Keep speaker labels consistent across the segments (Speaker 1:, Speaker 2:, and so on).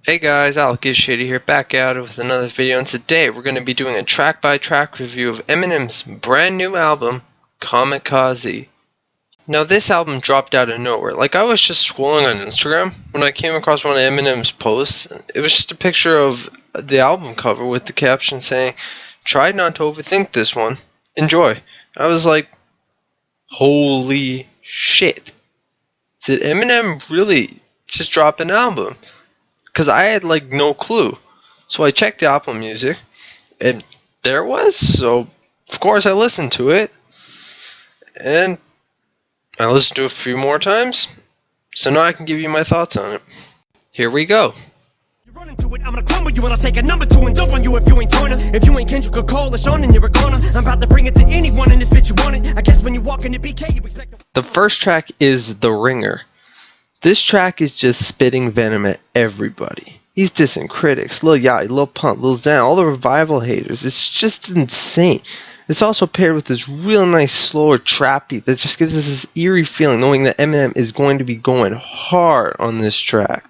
Speaker 1: Hey guys, Alec is Shady here, back at it with another video, and today we're going to be doing a track-by-track review of Eminem's brand new album, Kamikaze. Now this album dropped out of nowhere. Like, I was just scrolling on Instagram when I came across one of Eminem's posts. It was just a picture of the album cover with the caption saying, "Try not to overthink this one. Enjoy." I was like, holy shit. Did Eminem really just drop an album? Because I had like no clue. So I checked the Apple Music, and there it was. So of course I listened to it, and I listened to it a few more times. So now I can give you my thoughts on it. Here we go.
Speaker 2: You run into it, I'm gonna crumble you, and I'll take a number two and dump on you if you ain't Joyner. If you ain't Kendrick or Cole or Sean, then you're a goner. I'm about to bring it to anyone in this bitch you want it. I guess when you walk in the BK, you expect
Speaker 1: The first track is The Ringer. This track is just spitting venom at everybody. He's dissing critics, Lil Yachty, Lil Pump, Lil Xan, all the Revival haters. It's just insane. It's also paired with this real nice slower trap beat that just gives us this eerie feeling knowing that Eminem is going to be going hard on this track.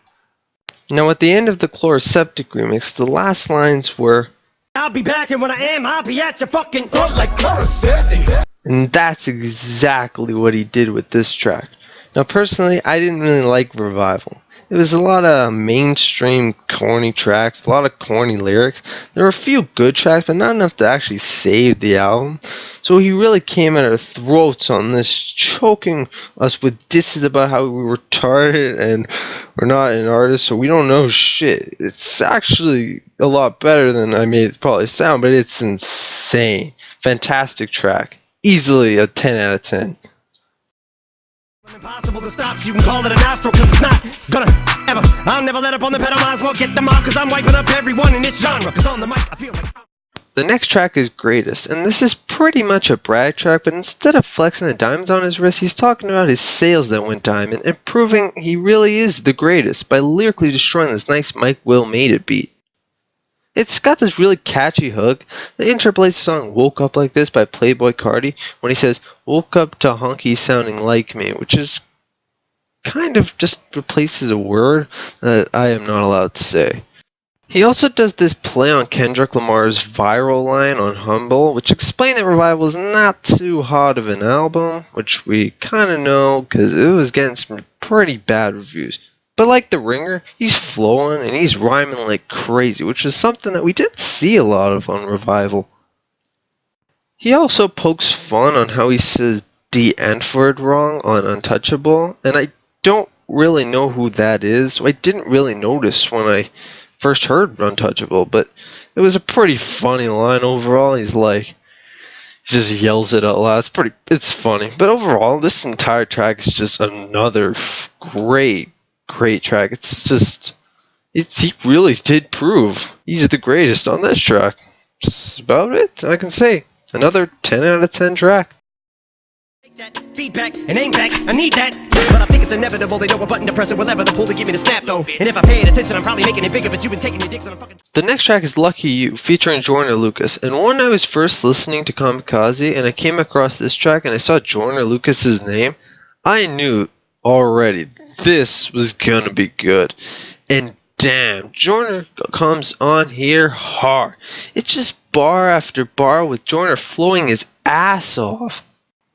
Speaker 1: Now at the end of the Chloroseptic remix, the last lines were,
Speaker 2: I'll be back, and when I am, I'll be at your fucking throat like Chloroseptic.
Speaker 1: And that's exactly what he did with this track. Now personally, I didn't really like Revival. It was a lot of mainstream corny tracks, a lot of corny lyrics. There were a few good tracks, but not enough to actually save the album. So he really came at our throats on this, choking us with disses about how we were retarded and we're not an artist, so we don't know shit. It's actually a lot better than I made it probably sound, but it's insane. Fantastic track. Easily a 10 out of 10.
Speaker 2: Impossible to stop, so you can call it an astro, cause it's not gonna ever. I'll never let up on the pedal, might as well get them out, cause I'm wiping up everyone in this genre. Cause on the mic, I feel like
Speaker 1: the next track is Greatest, and this is pretty much a brag track, but instead of flexing the diamonds on his wrist, he's talking about his sales that went diamond and proving he really is the greatest by lyrically destroying this nice Mike Will Made It beat. It's got this really catchy hook that interpolates the song Woke Up Like This by Playboi Carti when he says, "Woke up to honky sounding like me," which is kind of just replaces a word that I am not allowed to say. He also does this play on Kendrick Lamar's viral line on Humble, which explained that Revival is not too hot of an album, which we kind of know because it was getting some pretty bad reviews. But like The Ringer, he's flowing and he's rhyming like crazy, which is something that we didn't see a lot of on Revival. He also pokes fun on how he says the N-word wrong on Untouchable, and I don't really know who that is, so I didn't really notice when I first heard Untouchable, but it was a pretty funny line overall. He just yells it out loud. It's funny. But overall, this entire track is just another great track. He really did prove he's the greatest on this track. That's about it, I can say. Another 10 out of 10 track.
Speaker 2: feedback and aim back, I need that. But I think it's inevitable, they know what button to press it, will ever the pull to give me the snap though. And if I paid attention, I'm probably making it bigger, but you've been taking your dicks on a fucking...
Speaker 1: The next track is Lucky You, featuring Joyner Lucas. And when I was first listening to Kamikaze and I came across this track and I saw Joyner Lucas's name, I knew already this was gonna be good. And damn, Joyner comes on here hard. It's just bar after bar with Joyner flowing his ass off.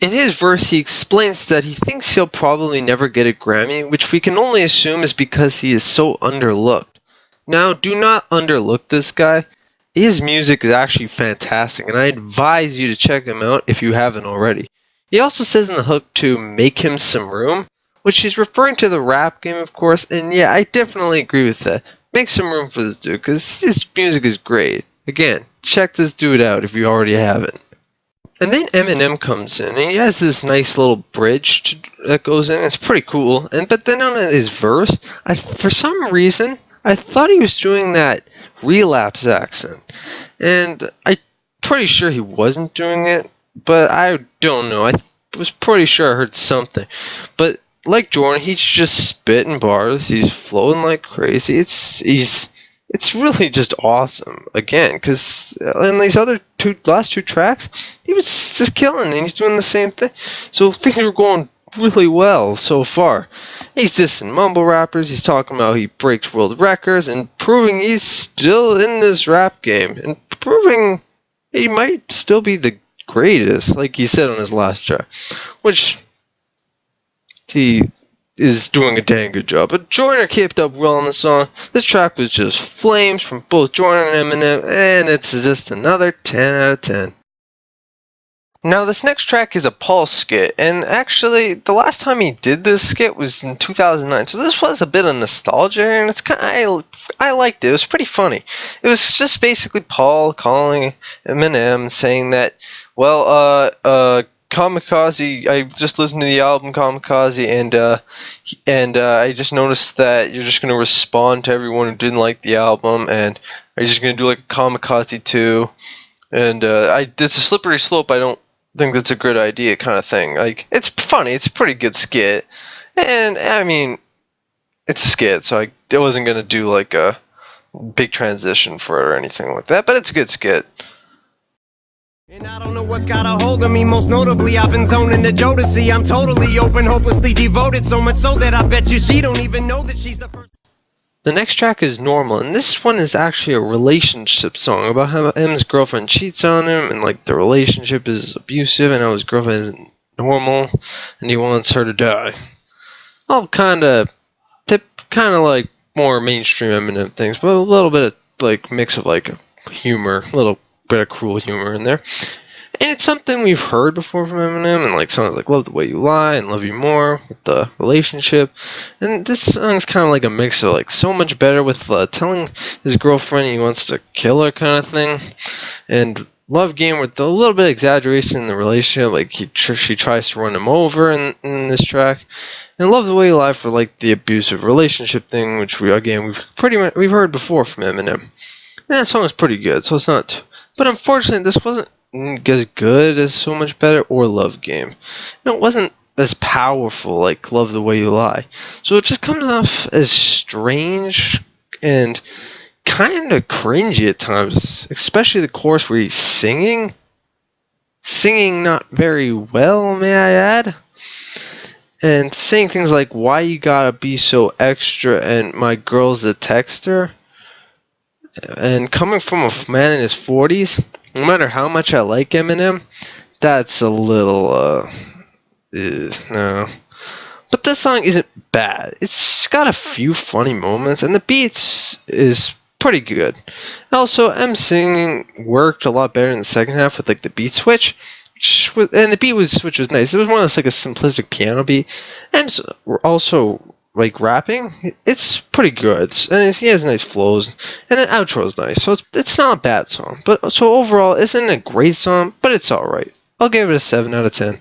Speaker 1: In his verse, he explains that he thinks he'll probably never get a Grammy, which we can only assume is because he is so underlooked. Now, do not underlook this guy. His music is actually fantastic, and I advise you to check him out if you haven't already. He also says in the hook to make him some room, which he's referring to the rap game, of course, and yeah, I definitely agree with that. Make some room for this dude, because his music is great. Again, check this dude out if you already haven't. And then Eminem comes in, and he has this nice little bridge that goes in. It's pretty cool. But then on his verse, for some reason, I thought he was doing that relapse accent. And I'm pretty sure he wasn't doing it, but I don't know. I was pretty sure I heard something. But like Jordan, he's just spitting bars. He's flowing like crazy. It's really just awesome, again, because in these last two tracks, he was just killing, and he's doing the same thing. So things were going really well so far. He's dissing mumble rappers, he's talking about he breaks world records, and proving he's still in this rap game, and proving he might still be the greatest, like he said on his last track, which he is doing a dang good job. But Joyner kept up well on the song. This track was just flames from both Joyner and Eminem, and it's just another 10 out of 10. Now, this next track is a Paul skit, and actually, the last time he did this skit was in 2009, so this was a bit of nostalgia, and it's I liked it. It was pretty funny. It was just basically Paul calling Eminem, saying that, well, Kamikaze, I just listened to the album Kamikaze, and I just noticed that you're just gonna respond to everyone who didn't like the album, and are you just gonna do like a Kamikaze 2? And it's a slippery slope. I don't think that's a good idea, kind of thing. Like, it's funny. It's a pretty good skit, and I mean, it's a skit, so I wasn't gonna do like a big transition for it or anything like that. But it's a good skit.
Speaker 2: And I don't know what's got a hold of me. Most notably, I've been zoning the Jodeci. I'm totally open, hopelessly devoted, so much so that I bet you she don't even know that she's the first.
Speaker 1: The next track is Normal, and this one is actually a relationship song about how M's girlfriend cheats on him, and like the relationship is abusive, and how his girlfriend isn't normal, and he wants her to die. All kind of like more mainstream Eminem things, but a little bit of like mix of like humor, a little bit of cruel humor in there. And it's something we've heard before from Eminem, and like songs like Love the Way You Lie and Love You More with the relationship. And this song's kind of like a mix of like So Much Better with telling his girlfriend he wants to kill her kind of thing, and Love Game with a little bit of exaggeration in the relationship, like she tries to run him over in this track. And Love the Way You Lie for like the abusive relationship thing, which we've heard before from Eminem. And that song is pretty good, so it's not. But unfortunately, this wasn't as good as So Much Better or Love Game. It wasn't as powerful like Love the Way You Lie. So it just comes off as strange and kind of cringy at times, especially the chorus where he's singing not very well, may I add, and saying things like, why you gotta be so extra, and my girl's a texter. And coming from a man in his 40s, no matter how much I like Eminem, that's a little, no. But this song isn't bad. It's got a few funny moments, and the beats is pretty good. Also, M singing worked a lot better in the second half with like the beat switch, and the beat switch was nice. It was more or less like a simplistic piano beat. M's also like rapping, it's pretty good, and he has nice flows, and the outro is nice, so it's not a bad song. But so overall, it isn't a great song, but it's alright. I'll give it a 7 out of 10.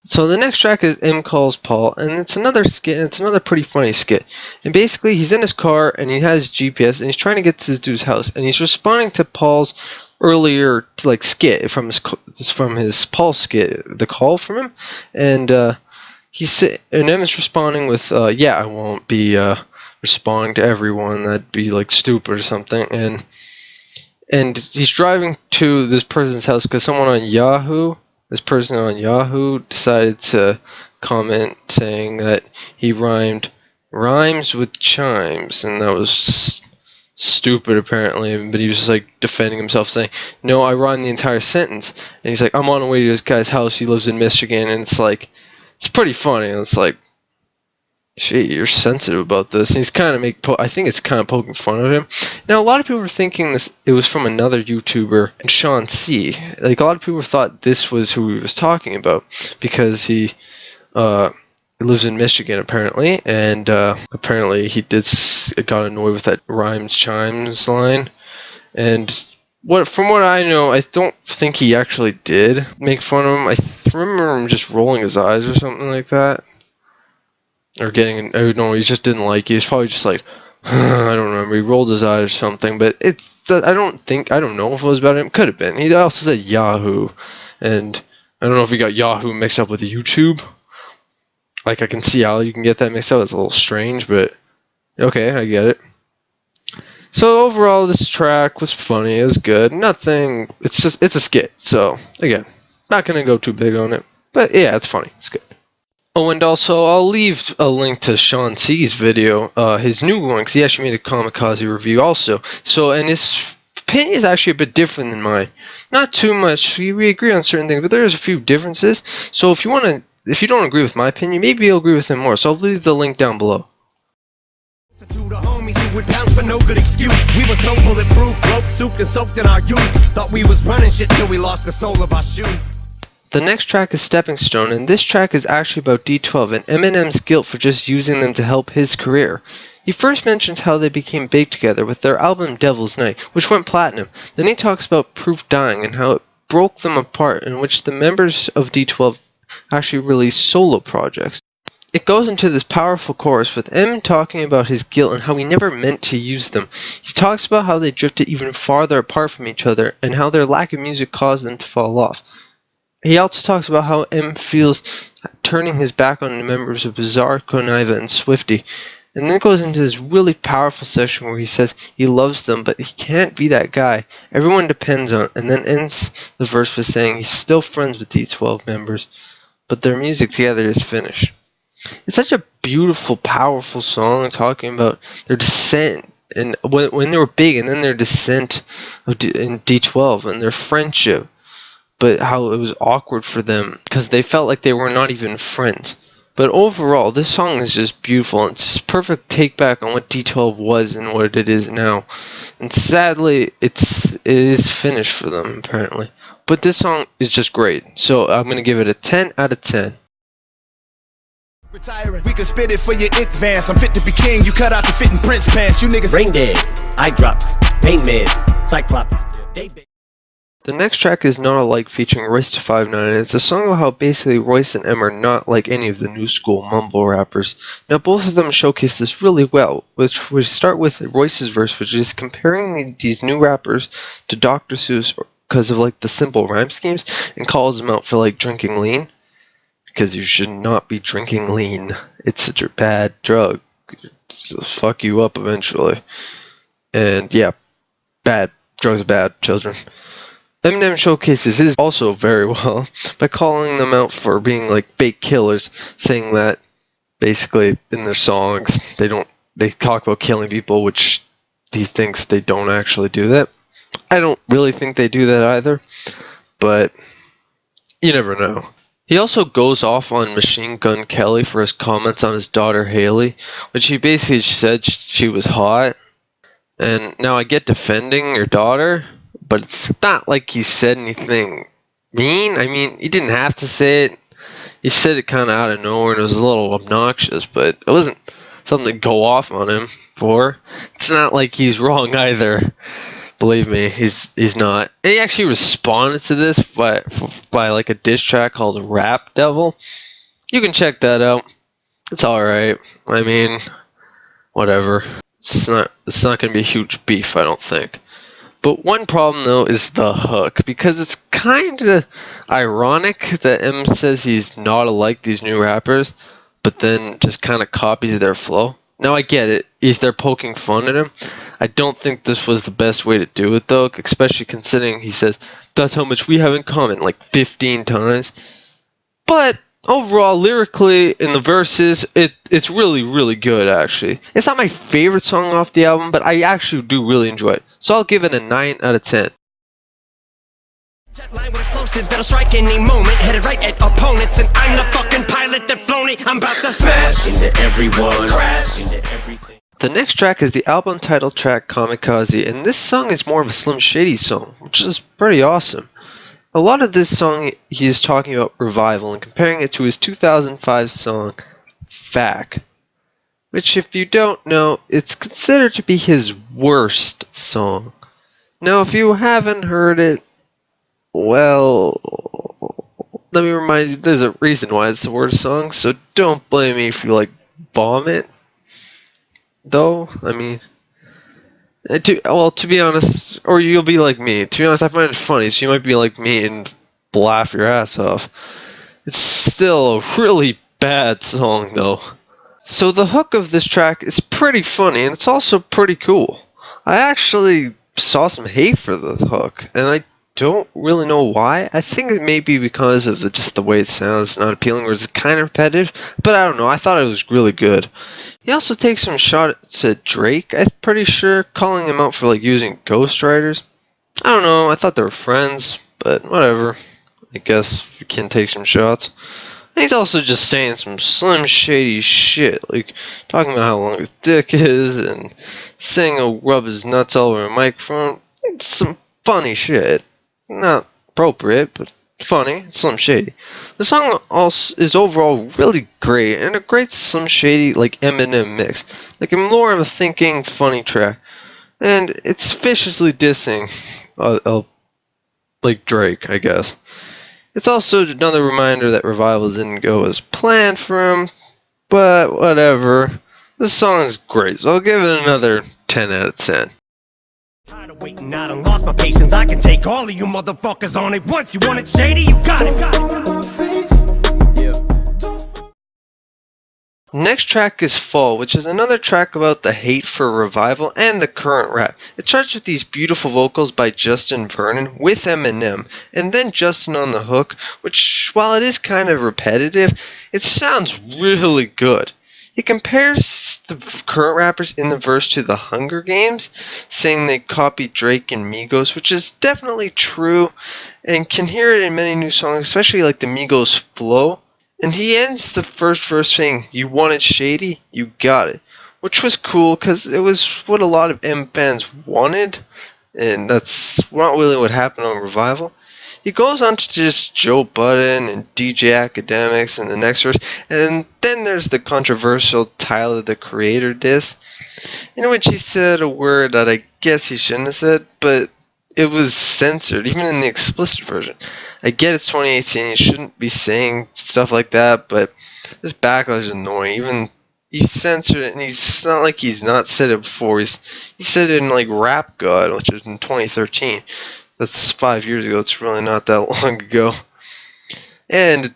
Speaker 1: So the next track is M Calls Paul, and it's another skit, and it's another pretty funny skit. And basically, he's in his car, and he has GPS, and he's trying to get to this dude's house, and he's responding to Paul's earlier like skit from his Paul skit, the call from him, and M is responding with, yeah, I won't be responding to everyone. That'd be like stupid or something. And he's driving to this person's house because this person on Yahoo decided to comment saying that he rhymes with chimes, and that was stupid apparently. But he was just like defending himself, saying, no, I rhymed the entire sentence. And he's like, I'm on the way to this guy's house. He lives in Michigan, and it's like, it's pretty funny. It's like, shit, you're sensitive about this. And he's kind of I think it's kind of poking fun at him. Now, a lot of people were thinking it was from another YouTuber, Sean C. Like, a lot of people thought this was who he was talking about because he lives in Michigan apparently, and apparently he got annoyed with that rhymes chimes line. And from what I know, I don't think he actually did make fun of him. I remember him just rolling his eyes or something like that. Or I don't know, he just didn't like it. He was probably just like, I don't remember. He rolled his eyes or something. But I don't know if it was about him. Could have been. He also said Yahoo. And I don't know if he got Yahoo mixed up with YouTube. Like, I can see how you can get that mixed up. It's a little strange, but okay, I get it. So overall, this track was funny. It was good. Nothing. It's a skit. So again, not gonna go too big on it. But yeah, it's funny. It's good. Oh, and also, I'll leave a link to Sean C's video, his new one, because he actually made a Kamikaze review also. So, and his opinion is actually a bit different than mine. Not too much. We agree on certain things, but there's a few differences. So, if you don't agree with my opinion, maybe you'll agree with him more. So, I'll leave the link down below.
Speaker 2: To the homies who would pounce for no good excuse. We were so bulletproof, rope soaked and soaked in our youth. Thought we was running shit till we lost the soul of our shoe.
Speaker 1: The next track is Stepping Stone, and this track is actually about D12 and Eminem's guilt for just using them to help his career. He first mentions how they became big together with their album Devil's Night, which went platinum. Then he talks about Proof dying and how it broke them apart, in which the members of D12 actually released solo projects. It goes into this powerful chorus with M talking about his guilt and how he never meant to use them. He talks about how they drifted even farther apart from each other and how their lack of music caused them to fall off. He also talks about how M feels turning his back on the members of Bizarre, Conniva, and Swifty. And then it goes into this really powerful section where he says he loves them, but he can't be that guy. Everyone depends on it, and then ends the verse with saying he's still friends with D12 members, but their music together is finished. It's such a beautiful, powerful song talking about their descent, and when they were big, and then their descent in D12, and their friendship. But how it was awkward for them because they felt like they were not even friends. But overall, this song is just beautiful, and it's just perfect take back on what D12 was and what it is now. And sadly, it is finished for them apparently. But this song is just great, so I'm gonna give it a 10 out of 10.
Speaker 3: Retiring, we can spit it for your advance. I'm fit to be king, you cut out the fitting Prince pants. You niggas
Speaker 2: Brain dead, eye drops, pain meds, cyclops.
Speaker 1: The next track is Not Alike featuring Royce to 5'9", and it's a song about how basically Royce and M are not like any of the new school mumble rappers. Now both of them showcase this really well, which we start with Royce's verse, which is comparing these new rappers to Dr. Seuss because of like the simple rhyme schemes, and calls them out for like drinking lean, because you should not be drinking lean. It's such a bad drug. It'll fuck you up eventually. And yeah, bad. Drugs are bad, children. Eminem showcases his also very well by calling them out for being like bait killers, saying that basically in their songs they talk about killing people, which he thinks they don't actually do that. I don't really think they do that either, but you never know. He also goes off on Machine Gun Kelly for his comments on his daughter Haley, which he basically said she was hot. And now I get defending your daughter, but it's not like he said anything mean. I mean, he didn't have to say it. He said it kind of out of nowhere, and it was a little obnoxious, but it wasn't something to go off on him for. It's not like he's wrong either. Believe me, he's not. And he actually responded to this by like a diss track called Rap Devil. You can check that out. It's alright. I mean, whatever. It's not going to be a huge beef, I don't think. But one problem, though, is the hook, because it's kind of ironic that M says he's not alike these new rappers, but then just kind of copies their flow. Now, I get it. They're poking fun at him. I don't think this was the best way to do it, though, especially considering he says, that's how much we have in common, like 15 times. But overall, lyrically, in the verses, it's really, really good, actually. It's not my favorite song off the album, but I actually do really enjoy it. So I'll give it a 9 out of 10.
Speaker 2: Jet line with explosives that'll strike any moment. Headed right at opponents, and I'm the fucking pilot that flown it. I'm about to smash into everyone, crash into everything.
Speaker 1: The next track is the album title track, Kamikaze, and this song is more of a Slim Shady song, which is pretty awesome. A lot of this song, he is talking about revival and comparing it to his 2005 song, Fack, which, if you don't know, it's considered to be his worst song. Now, if you haven't heard it, well, let me remind you, there's a reason why it's the worst song, so don't blame me if you, like, bomb it. Though, I mean, to be honest, or you'll be like me. To be honest, I find it funny, so you might be like me and laugh your ass off. It's still a really bad song, though. So the hook of this track is pretty funny, and it's also pretty cool. I actually saw some hate for the hook, and I don't really know why. I think it may be because of just the way it sounds, not appealing, or it's kind of repetitive. But I don't know. I thought it was really good. He also takes some shots at Drake, I'm pretty sure, calling him out for like using ghostwriters. I don't know. I thought they were friends, but whatever. I guess you can take some shots. And he's also just saying some slim shady shit, like talking about how long his dick is and saying he'll rub his nuts all over a microphone. It's some funny shit. Not appropriate, but funny. Slim Shady. The song also is overall really great, and a great Slim Shady like Eminem mix. Like more of a thinking, funny track, and it's viciously dissing, like Drake, I guess. It's also another reminder that Revival didn't go as planned for him, but whatever. This song is great, so I'll give it another 10 out of 10.
Speaker 2: Tired of waiting, I done lost my patience. I can take all of you motherfuckers on it. Once you want it shady, you got it.
Speaker 1: Next track is Fall, which is another track about the hate for Revival and the current rap. It starts with these beautiful vocals by Justin Vernon with Eminem, and then Justin on the hook, which, while it is kind of repetitive, it sounds really good. He compares the current rappers in the verse to the Hunger Games, saying they copied Drake and Migos, which is definitely true, and can hear it in many new songs, especially like the Migos flow. And he ends the first verse saying, "You want it shady? You got it." Which was cool, because it was what a lot of M fans wanted, and that's not really what happened on Revival. He goes on to just Joe Budden and DJ Academics in the next verse, and then there's the controversial Tyler the Creator diss, in which he said a word that I guess he shouldn't have said, but it was censored, even in the explicit version. I get it's 2018, you shouldn't be saying stuff like that, but this backlash is annoying. Even he censored it, and it's not like he's not said it before. He said it in like Rap God, which was in 2013. That's 5 years ago. It's really not that long ago. And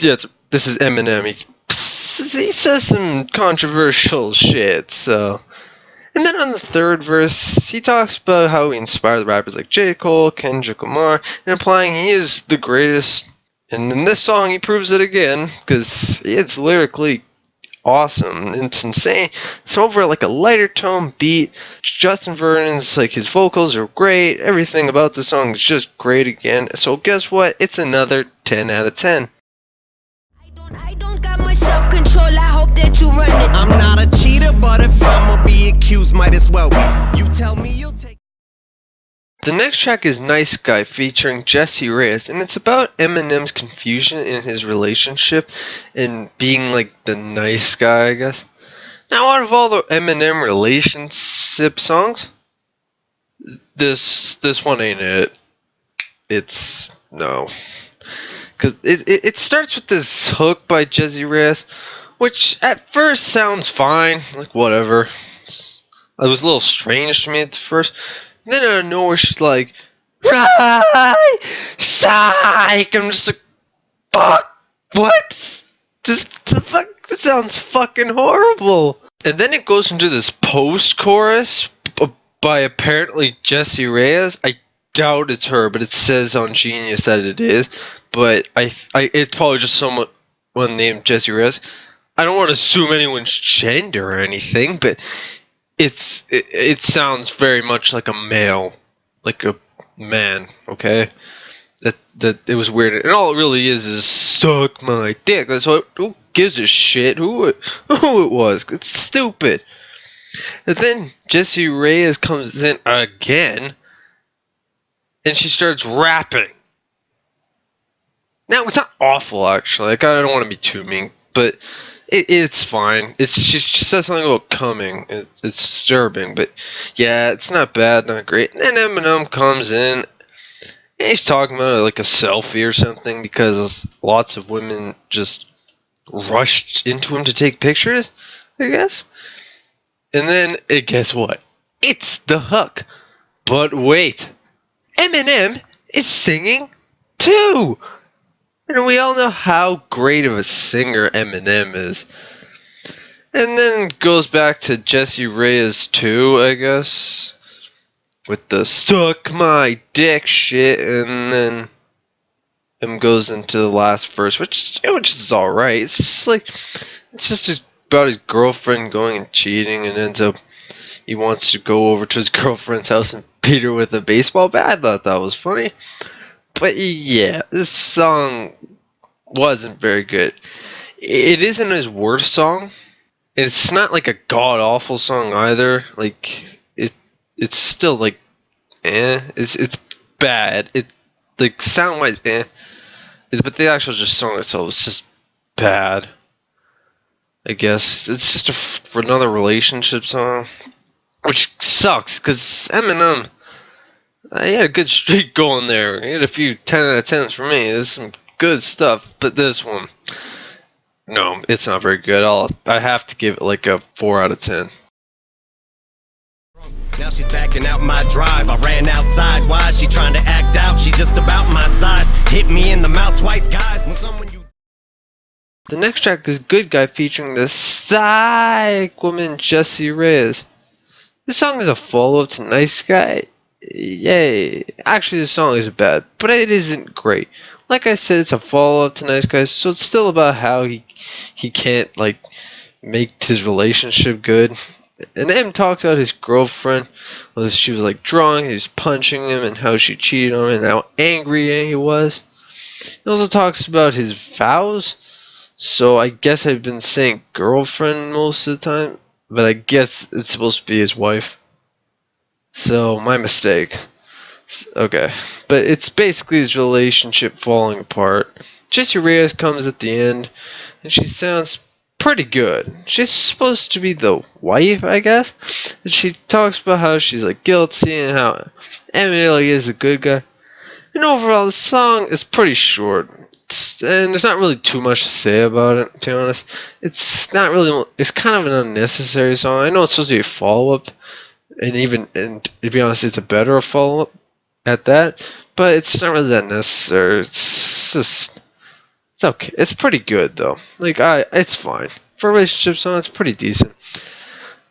Speaker 1: yeah, this is Eminem. He says some controversial shit. So. And then on the third verse, he talks about how he inspired the rappers like J. Cole, Kendrick Lamar, and implying he is the greatest. And in this song, he proves it again, because it's lyrically awesome. It's insane. It's over like a lighter tone beat. Justin Vernon's, like, his vocals are great. Everything about the song is just great again. So guess what? It's another 10 out of 10.
Speaker 4: I don't got much self-control, I hope that you run it.
Speaker 2: I'm not a cheater, but if I'ma be accused, might as well be. You tell me you'll take.
Speaker 1: The next track is Nice Guy featuring Jesse Reyes, and it's about Eminem's confusion in his relationship and being like the nice guy, I guess. Now, out of all the Eminem relationship songs, this one ain't it. It's no. Because it starts with this hook by Jesse Reyes, which at first sounds fine, like whatever. It was a little strange to me at first. And then out of nowhere, she's like, "Right, psych." I'm just like, "Fuck, what? This sounds fucking horrible." And then it goes into this post-chorus by apparently Jesse Reyes. I doubt it's her, but it says on Genius that it is. But it's probably just someone named Jesse Reyes. I don't want to assume anyone's gender or anything, but it sounds very much like a male, like a man. Okay, that it was weird, and all it really is suck my dick. So who gives a shit who it was? It's stupid. And then Jesse Reyes comes in again, and she starts rapping. Now, it's not awful, actually. Like, I don't want to be too mean, but it's fine. She says something about coming. It's disturbing, but yeah, it's not bad, not great. And then Eminem comes in, and he's talking about like a selfie or something because lots of women just rushed into him to take pictures, I guess. And then, guess what? It's the hook. But wait, Eminem is singing too! And we all know how great of a singer Eminem is. And then it goes back to Jesse Reyes too, I guess. with the suck my dick shit, and then him goes into the last verse, which is alright. It's just about his girlfriend going and cheating, and ends up he wants to go over to his girlfriend's house and beat her with a baseball bat. I thought that was funny. But yeah, this song wasn't very good. It isn't his worst song. It's not like a god awful song either. Like it's still like It's bad. It like sound wise but the actual just song itself is just bad. I guess it's just another relationship song, which sucks because Eminem. He had a good streak going there. He had a few 10 out of 10s for me. There's some good stuff, but this one, no, it's not very good. I have to give it like a 4 out of 10.
Speaker 2: Now she's backing out my drive. I ran outside. Why is she trying to act out? She's just about my size. Hit me in the mouth twice, guys. When someone you
Speaker 1: The next track is Good Guy featuring the psych woman Jessie Reyes. This song is a follow-up to Nice Guy. Yay. Actually, this song isn't bad, but it isn't great. Like I said, it's a follow-up to Nice Guy, so it's still about how he can't, like, make his relationship good. And M talks about his girlfriend. She was, like, drunk, he was punching him, and how she cheated on him, and how angry he was. He also talks about his vows. So I guess I've been saying girlfriend most of the time, but I guess it's supposed to be his wife. So, my mistake. Okay. But it's basically his relationship falling apart. Jessie Reyes comes at the end, and she sounds pretty good. She's supposed to be the wife, I guess. And she talks about how she's like guilty and how Eminem is a good guy. And overall, the song is pretty short. And there's not really too much to say about it, to be honest. It's kind of an unnecessary song. I know it's supposed to be a follow-up. And to be honest, it's a better follow-up at that, but it's not really that necessary. It's okay. It's pretty good though. It's fine for a relationship song. It's pretty decent,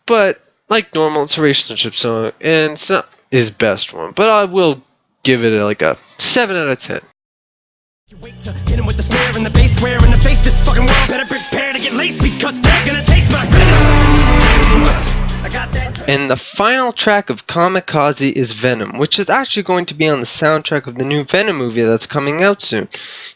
Speaker 1: but like normal, it's a relationship song, and it's not his best one. But I will give it like a 7 out of 10.
Speaker 2: You wait to hit him with the snare and the bass square in the face. This fucking world better prepare to get laced because they're gonna taste my venom. I got that.
Speaker 1: And the final track of Kamikaze is Venom, which is actually going to be on the soundtrack of the new Venom movie that's coming out soon.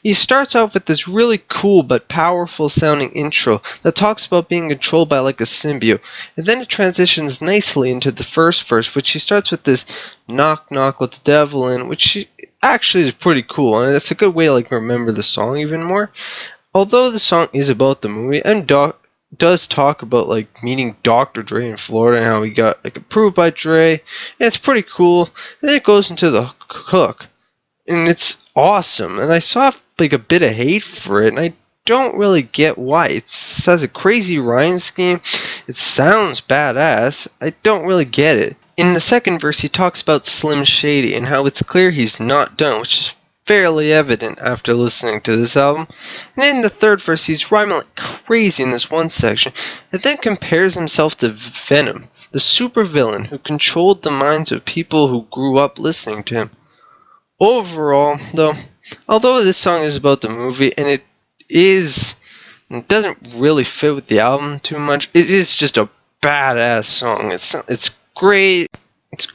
Speaker 1: He starts off with this really cool but powerful sounding intro that talks about being controlled by like a symbiote, and then it transitions nicely into the first verse, which he starts with this knock knock let the devil in, which actually is pretty cool, and it's a good way to like remember the song even more. Although the song is about the movie, and does talk about like meeting Dr. Dre in Florida and how he got like approved by Dre, and it's pretty cool. And then it goes into the hook, and it's awesome. And I saw like a bit of hate for it, and I don't really get why. It has a crazy rhyme scheme. It sounds badass. I don't really get it. In the second verse, he talks about Slim Shady and how it's clear he's not done, which is fairly evident after listening to this album. And in the third verse, he's rhyming like crazy in this one section, and then compares himself to Venom, the supervillain who controlled the minds of people who grew up listening to him. Overall, though, although this song is about the movie, and it doesn't really fit with the album too much, it is just a badass song. It's great.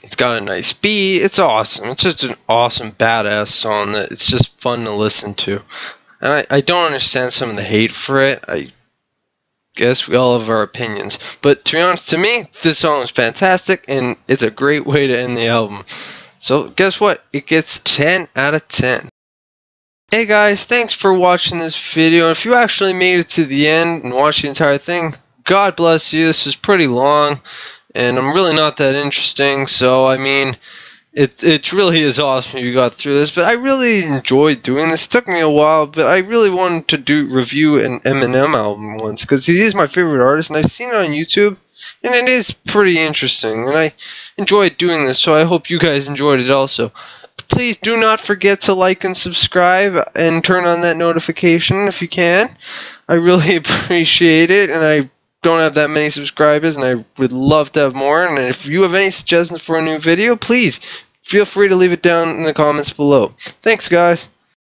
Speaker 1: It's got a nice beat. It's awesome. It's just an awesome, badass song that it's just fun to listen to. And I don't understand some of the hate for it. I guess we all have our opinions. But to be honest, to me, this song is fantastic, and it's a great way to end the album. So guess what? It gets 10 out of 10. Hey guys, thanks for watching this video. If you actually made it to the end and watched the entire thing, God bless you. This is pretty long. And I'm really not that interesting, so I mean, it really is awesome you got through this. But I really enjoyed doing this. It took me a while, but I really wanted to review an Eminem album once, because he is my favorite artist, and I've seen it on YouTube, and it is pretty interesting, and I enjoyed doing this, so I hope you guys enjoyed it also. Please do not forget to like and subscribe, and turn on that notification if you can. I really appreciate it, and I don't have that many subscribers, and I would love to have more. And if you have any suggestions for a new video, please feel free to leave it down in the comments below. Thanks, guys.